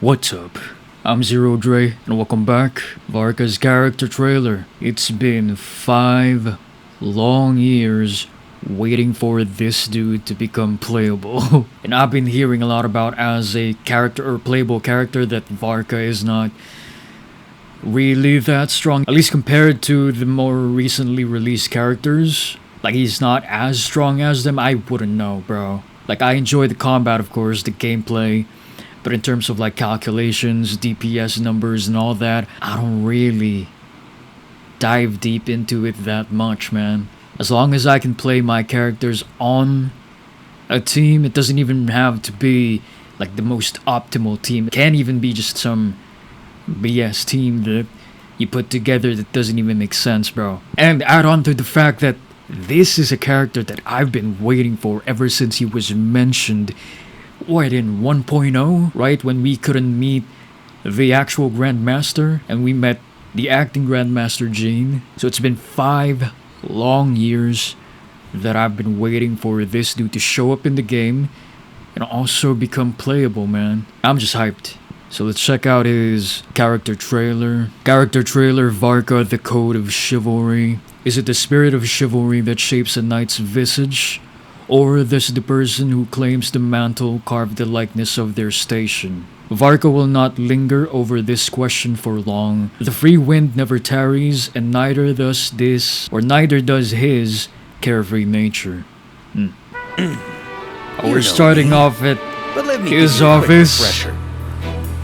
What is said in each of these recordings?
What's up? I'm Zero Dre, and welcome back. Varka's character trailer. It's been 5 long years waiting for this dude to become playable. And I've been hearing a lot about as a character or playable character that Varka is not really that strong. At least compared to the more recently released characters. Like he's not as strong as them. I wouldn't know, bro. Like I enjoy the combat, of course, the gameplay. But in terms of like calculations, DPS numbers and all that, I don't really dive deep into it that much, man. As long as I can play my characters on a team, it doesn't even have to be like the most optimal team. It can't even be just some BS team that you put together that doesn't even make sense, bro. And add on to the fact that this is a character that I've been waiting for ever since he was mentioned. What, in 1.0, right? When we couldn't meet the actual Grandmaster and we met the acting Grandmaster Jean. So it's been 5 long years that I've been waiting for this dude to show up in the game and also become playable, man. I'm just hyped. So let's check out his character trailer. Character trailer, Varka, the Code of Chivalry. Is it the spirit of chivalry that shapes a knight's visage? Or does the person who claims the mantle carve the likeness of their station? Varka will not linger over this question for long. The free wind never tarries, and neither does his carefree nature. We're starting off at his office.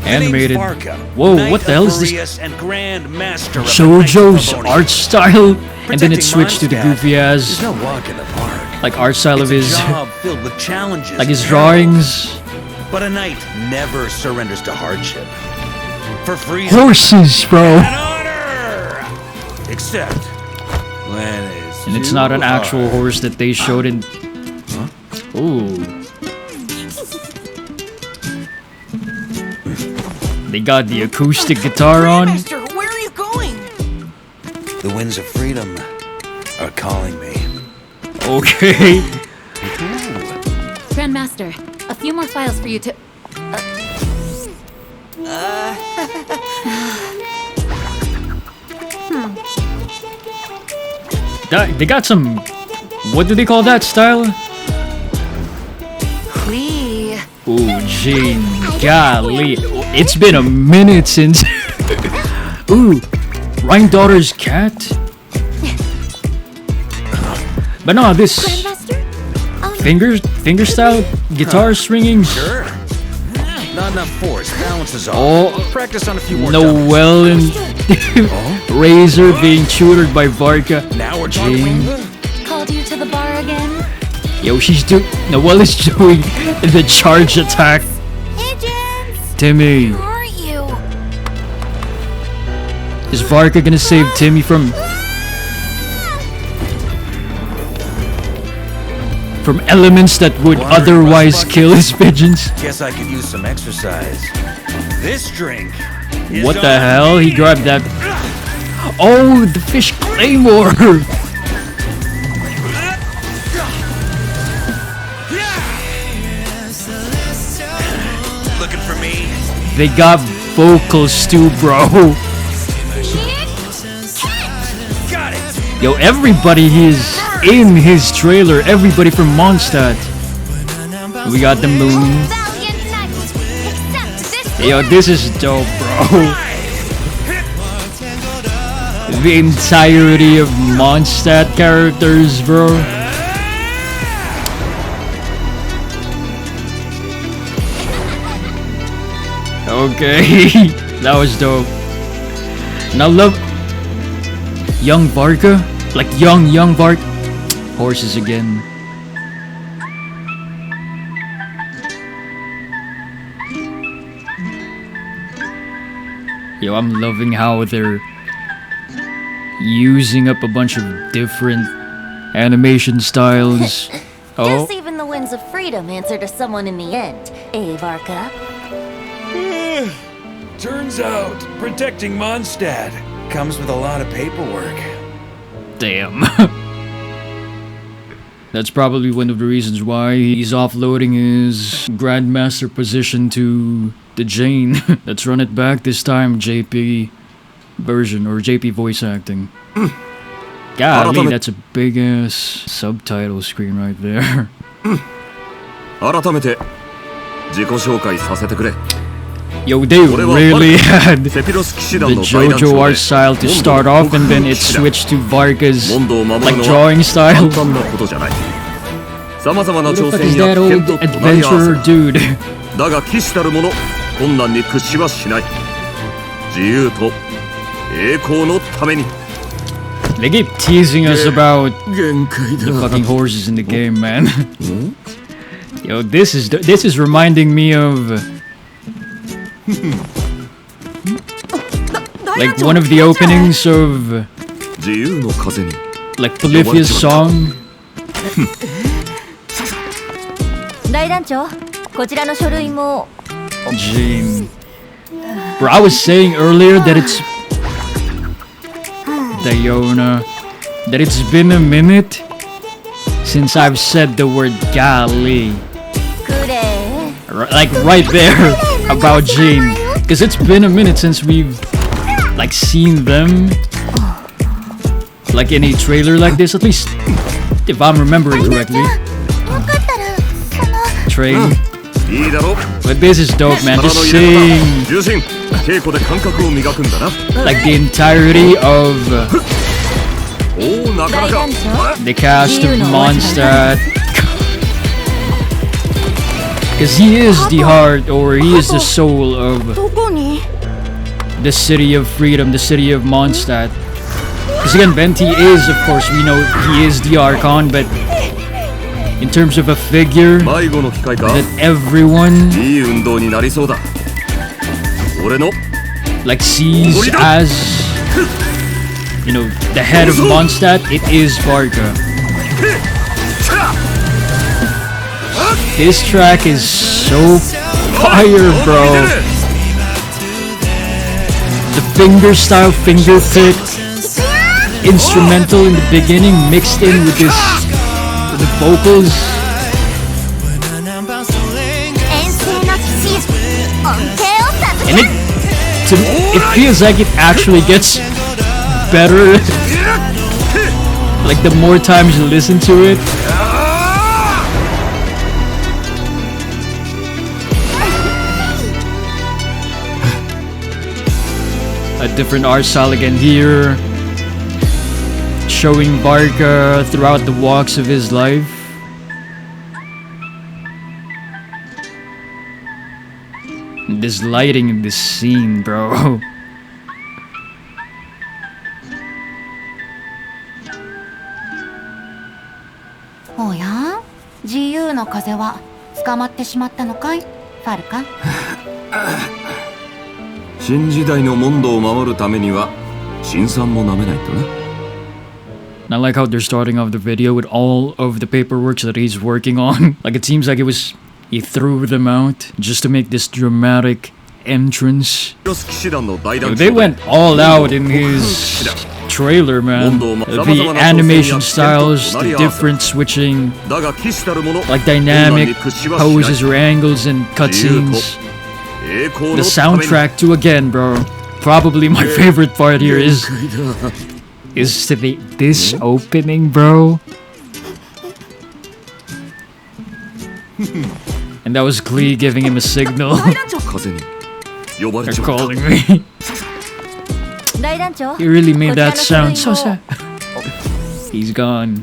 Animated. Whoa, what the hell is this? Shoujo's art style? And then it switched to the goofy ass like art style of his like his drawings. But a knight never surrenders to hardship. For free horses, bro. And honor! Except when it's and it's not an actual horse that they showed in. Ooh. They got the acoustic guitar on. Where are you going? The winds of freedom are calling me. Okay. Grandmaster, a few more files for you to... They got some... What do they call that style? Wee. Ooh, Jean. Golly. It's been a minute since... Ooh. Rhyme Daughter's cat? But no, this... Finger style guitar stringing. Sure. Not enough force. Balances off. Oh, practice on a few more. Noelle and Razor being tutored by Varka. Now we're Jean. Called you to the bar again? Yo, Noelle is doing the charge attack. Hey, Jens. Timmy. Who are you? Is Varka gonna save Timmy from elements that would otherwise kill his pigeons? Guess I could use some exercise. This drink. What the hell? He grabbed that. Oh, the fish claymore. Looking for me? They got vocals too, bro. Got it. Yo, everybody is in his trailer. Everybody from Mondstadt. We got the moon. Yo, this is dope, bro. The entirety of Mondstadt characters, bro. Okay, that was dope. And I love young Varka, like young Varka. Horses again. Yo, I'm loving how they're using up a bunch of different animation styles. Guess even the winds of freedom answer to someone in the end, eh, Varka? Turns out, protecting Mondstadt comes with a lot of paperwork. Damn. That's probably one of the reasons why he's offloading his Grandmaster position to the Jane. Let's run it back this time, JP version or JP voice acting. Golly, that's a big ass subtitle screen right there. 改めて自己紹介させてくれ。 Yo, they really had the セピロス騎士団の大団 JoJo 長 art で style to start off, and then it switched to Varka's モンドを守 like るのは drawing 簡 style. 単なことじゃない。さまざまな Who the 挑 fuck 戦 is や that 危 old 険と隣り合わ adventurer せ dude? だが騎士たる者困難に屈しはしない。自由と栄光のために。 They keep teasing us about 限界 the だ。 fucking horses in the game, man. Yo, this is reminding me of like one of the openings of 自由の風に。 like Polyphia's song. 大団長、こちらの書類も。 Gene. Bro, I was saying earlier that it's Diona, that it's been a minute since I've said the word golly. くれ。 Like right there about Gene. Because it's been a minute since we've like seen them like in a trailer like this, at least if I'm remembering correctly. わかったら、Train. いいだろう。 But this is dope, man. 体 Just の入れ seeing 方、重心、稽古で感覚を磨くんだな。 like the entirety of おお、なかなか。 the cast of Mondstadt. Because he is the heart, or he is the soul of どこに？ the city of freedom, the city of Mondstadt. Because again, Venti is, of course, we know he is the Archon, but in terms of a figure 迷子の機会か。 that everyone いい運動になりそうだ。俺の like sees as, you know, the head of Mondstadt, it is Varka. This track is so fire, bro. The fingerstyle finger pick instrumental in the beginning mixed in with this with the vocals. 遠征の父、恩恵を授け And it feels like it actually gets better like the more times you listen to it. A different art style again here, showing Varka throughout the walks of his life. This lighting in this scene, bro. おや、自由の風は捕まってしまったのかい、ファルカ？新時代のモンドを守るためには辛酸もなめないとな。 And I like how they're starting off the video with all of the paperwork that he's working on. Like it seems like he threw them out just to make this dramatic entrance. ロス騎士団の大団 Yo, 長 they で went all out in his trailer, man. The animation styles, the different switching, だが騎士たる者 like dynamic poses or angles and cutscenes. 栄光 The のために soundtrack too, again, bro. Probably my favorite part here is this opening, bro. And that was Klee giving him a signal. 風に呼ばれ They're ちまった。 calling me. 大団長、 He really made that こちらの sound 書 so 類 sad. He's gone.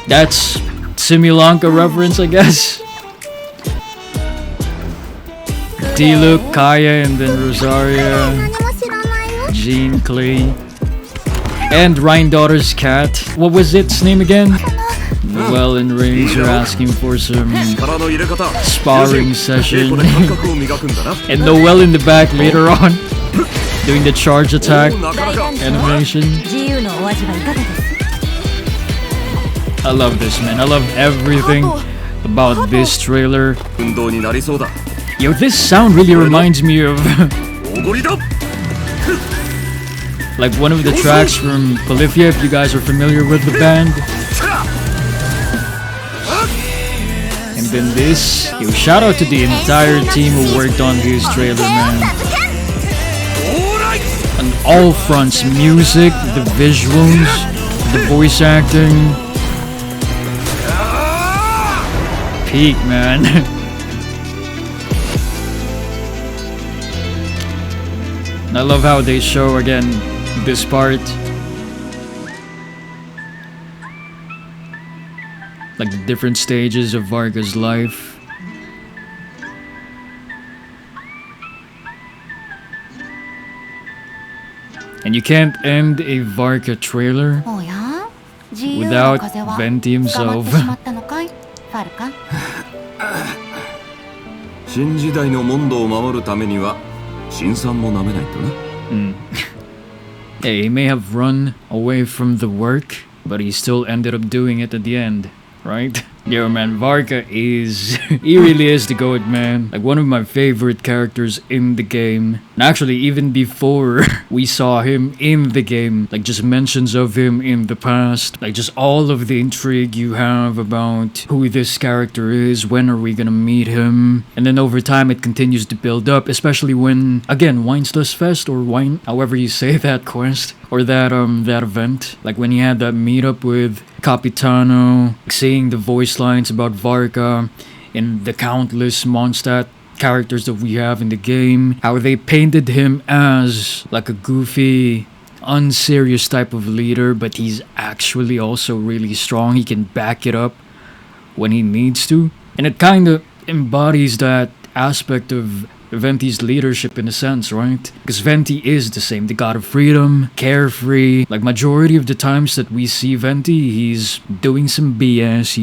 That's Simulanka reference, I guess. D-Luke, Kaya, and then Rosaria, 何も知らないよ。 Jean, Klee, and Ryan Daughter's cat. What was its name again? Noelle and Razor asking for some 力の入れ方 sparring 稽古 session. で感覚を磨くんだな。 And Noelle in the back later on, doing the charge お attack お、なかなか。 animation. 自由のお味はいかがです？ I love this, man. I love everything about this trailer. 運動になりそうだ。 Yo, this sound really reminds me of おごりだ。 like one of the tracks from Polyphia, if you guys are familiar with the band. And been this. Yo, shout out to the entire team who worked on this trailer, man. On all fronts, music, the visuals, the voice acting. Peak, man. I love how they show again this part. Like the different stages of Varka's life. And you can't end a Varka trailer おや自由の風は Venti 捕まっ himself. てしまったのかいファルカ新時代のモンドを守るためには辛酸もなめないとな。Hey, he may have run away from the work, but he still ended up doing it at the end, right? Yo, man, Varka is... he really is the GOAT, man. Like, one of my favorite characters in the game. And actually, even before we saw him in the game, like, just mentions of him in the past. Like, just all of the intrigue you have about who this character is, when are we gonna meet him. And then over time, it continues to build up, especially when, again, Winesless Fest, or Wine... however you say that quest, or that event. Like, when he had that meetup with Capitano, seeing the voice lines about Varka and the countless Mondstadt characters that we have in the game, how they painted him as like a goofy, unserious type of leader, but he's actually also really strong. He can back it up when he needs to, and it kind of embodies that aspect of Venti's leadership in a sense, right? Because Venti is the same, the god of freedom, carefree. Like, majority of the times that we see Venti, he's doing some BS,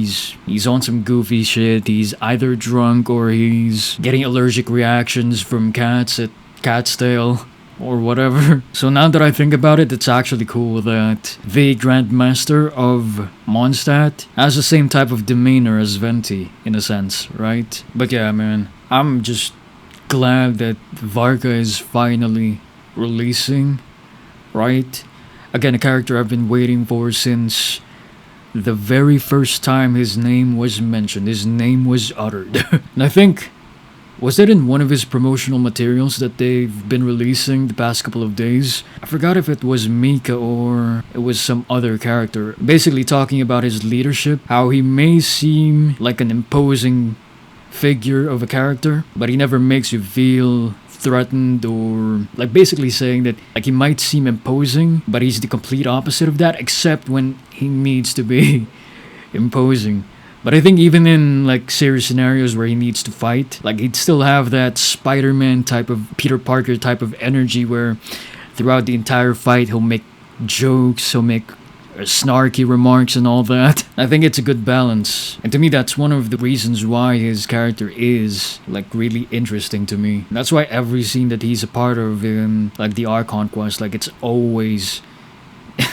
he's on some goofy shit, he's either drunk or he's getting allergic reactions from cats at Cat's Tail or whatever. So now that I think about it, it's actually cool that the Grandmaster of Mondstadt has the same type of demeanor as Venti, in a sense, right? But yeah, man, I'm just glad that Varka is finally releasing, right? Again, a character I've been waiting for since the very first time his name was mentioned, his name was uttered. And I think, was it in one of his promotional materials that they've been releasing the past couple of days? I forgot if it was Mika or it was some other character. Basically talking about his leadership, how he may seem like an imposing figure of a character, but he never makes you feel threatened, or like basically saying that like he might seem imposing, but he's the complete opposite of that, except when he needs to be imposing. But I think even in like serious scenarios where he needs to fight, like he'd still have that Spider-Man type of, Peter Parker type of energy where throughout the entire fight he'll make jokes, he'll make snarky remarks and all that. I think it's a good balance, and to me that's one of the reasons why his character is like really interesting to me. That's why every scene that he's a part of in like the Archon quest, like it's always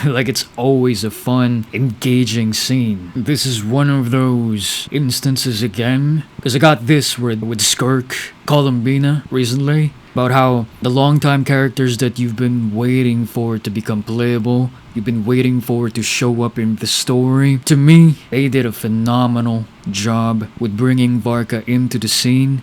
like it's always a fun, engaging scene. This is one of those instances again, because I got this with Skirk, Columbina recently, about how the longtime characters that you've been waiting for to become playable, you've been waiting for to show up in the story. To me, they did a phenomenal job with bringing Varka into the scene.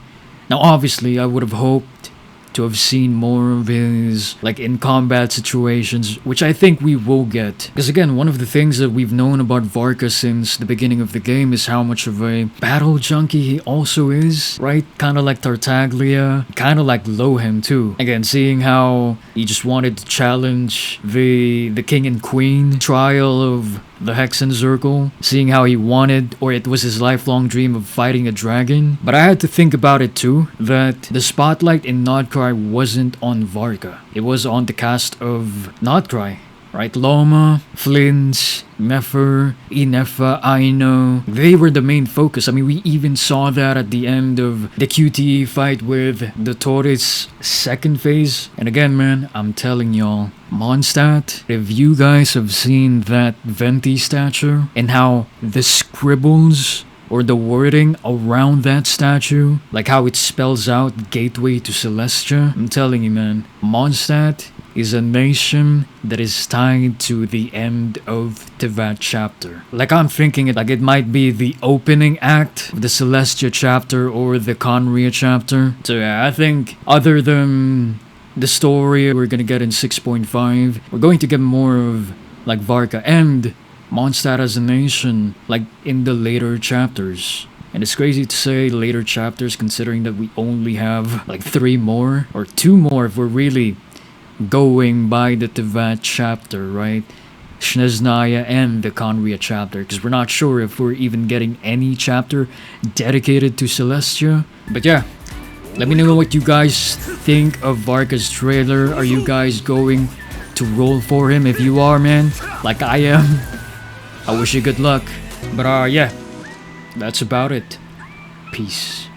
Now obviously I would have hoped to have seen more of his like in combat situations, which I think we will get. Because again, one of the things that we've known about Varka since the beginning of the game is how much of a battle junkie he also is, right? Kind of like Tartaglia, kind of like Lohan too. Again, seeing how he just wanted to challenge the king and queen trial of the Hexen Circle, seeing how he wanted, or it was his lifelong dream of fighting a dragon. But I had to think about it too, that the spotlight in Notcry wasn't on Varka. It was on the cast of Notcry, right? Loma, Flint, Nefer, Inefa, Aino, they were the main focus. I mean, we even saw that at the end of the QTE fight with the Torres second phase. And again, man, I'm telling y'all, Mondstadt, if you guys have seen that Venti statue and how the scribbles or the wording around that statue, like how it spells out Gateway to Celestia, I'm telling you, man, Mondstadt is a nation that is tied to the end of Tevat chapter. Like I'm thinking it like it might be the opening act of the Celestia chapter or the Conria chapter. So yeah, I think other than the story we're gonna get in 6.5, we're going to get more of like Varka and Mondstadt as a nation like in the later chapters. And it's crazy to say later chapters considering that we only have like 3 more or 2 more if we're really going by the Tevat chapter, right? Snezhnaya and the Conria chapter, because we're not sure if we're even getting any chapter dedicated to Celestia. But yeah, let me know what you guys think of Varka's trailer. Are you guys going to roll for him? If you are, man, like I am, I wish you good luck. But yeah, that's about it. Peace.